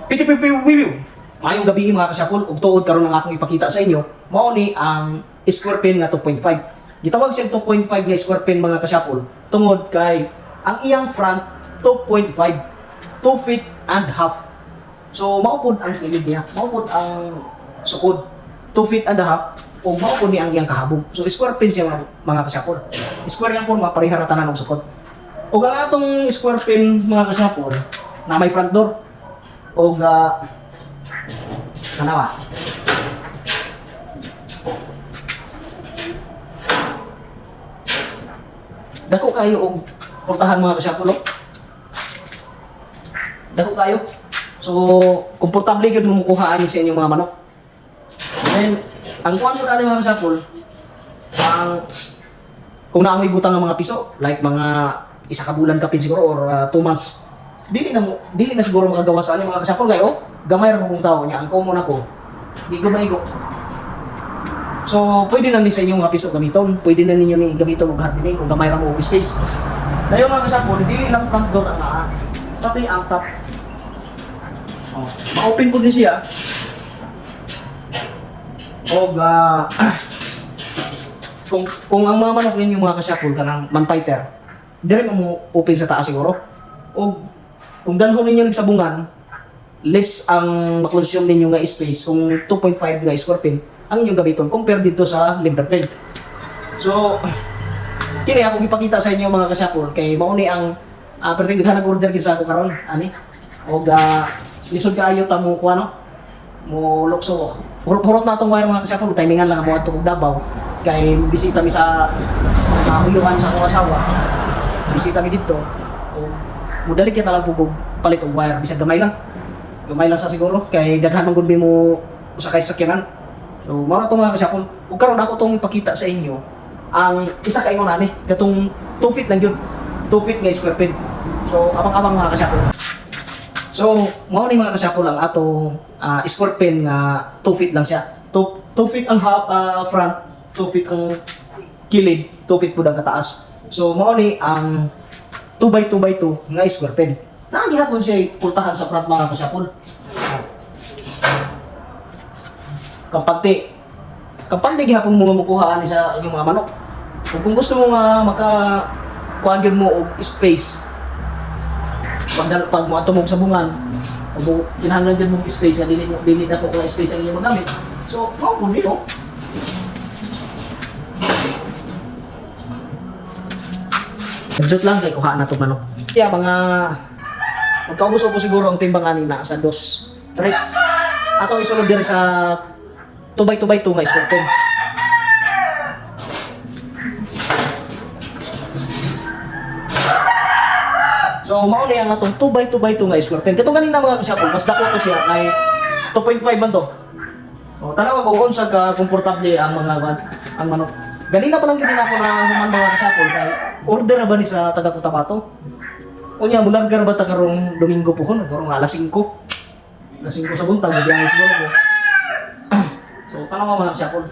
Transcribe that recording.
Piti-pipi-wiwiw. Mayong gabi mga kasyapol, ug tuod karon ang akong ipakita sa inyo, mao ni ang square pin nga 2.5. Gitawag siya 2.5 nga square pin mga kasyapol, tungod kay ang iyang front 2.5, 2 feet and half. So maupod ang kilid niya, maupod ang sukod, 2 feet and a half, o maupod ni ang iyang kahabog. So square pin siya mga kasyapol. Square yan po maparihara tanan og sukod. Ug ang atong square pin mga kasyapol na may front door og kanawa. Dako kayo og portahan mga kasyapol. Dako kayo. So, komportable gyud mo mukuhaan sa inyong mga manok. Then, ang kuan mo dali mga kasyapol, ang kung naamoy butang ng mga piso, like mga isa ka bulan kapin siguro or 2 months, dili na siguro makagawa sa mga kasyapol kayo. Gamay ra kung tao niya ang common ako. Di ko maigo. So, pwede na ni sa inyong mga piso gamiton. Pwede na ninyo ni gamiton og hardening kung gamay ra mo og space. Dayo mga kasyapol, di lang front door ang pati ang top. Oh, ma-open po din siya. Og kung ang mga manok ninyo mga kasyapol kanang man-fighter, dire mo open sa taas siguro. Og kung dalhon ninyo nagsabungan, less ang makonsume ninyo nga space kung 2.5 nga square pin ang inyong gamiton compare dito sa Limberfield. So, kini ako ipakita sa inyo mga kasyapol kay mao ni ang perfect nag order gid sa ako karon ani. Og lisod kaayo ta mo kuno mo lukso. Hurot-hurot na atong wire mga kasyapol, timingan lang mo adto og Davao kay bisita mi sa huyuhan sa akong asawa. Bisita mi dito. Og mudali kita lang pugog palit og wire bisag gamay lang. Gamay lang sa siguro kay daghan man gud mo usa kay sakyanan. So mao na to mga kasyapol. Ug karon ako tong ipakita sa inyo ang isa ka ingon ani katong 2 feet lang gyud. 2 feet nga square pin. So abang-abang mga kasyapol. So mao ni mga kasyapol ang atong square pin nga 2 feet lang siya. 2 feet ang front, 2 feet ang kilid, 2 feet pud ang kataas. So mao ni ang 2x2x2 nga square pin. Nakagihapon siya pultahan sa front mga kasyapol. Kampante gihapon mo makuhaan sa inyong mga manok. Kung gusto mo nga makakuhaan gyud mo og space pag mo ato mo sa bungan, o kinahanglan gyud mo space nga dili na ko space ang inyong magamit. So, mao kun dito. Budget lang kay kuha na to manok. Kaya mga magkaubos-ubos siguro ang timbangan ni na sa 2, 3. Ato isulod diri sa 2x2x2 nga square pin. So mao ni ang atong 2x2x2 nga square pin. Katong kanina mga kasyapol, mas dako to siya kay 2.5 man to. O tanaw ko kung unsa ka komportable ang manok. Ganina pa lang gid ako na human mga kasyapol kay order na ba ni sa taga Cotabato. Unya bulargar ba ta karong Domingo po kon, karong alas 5. Alas 5 sa buntag, biyahe siguro ko. So, tanaw mga kasyapol.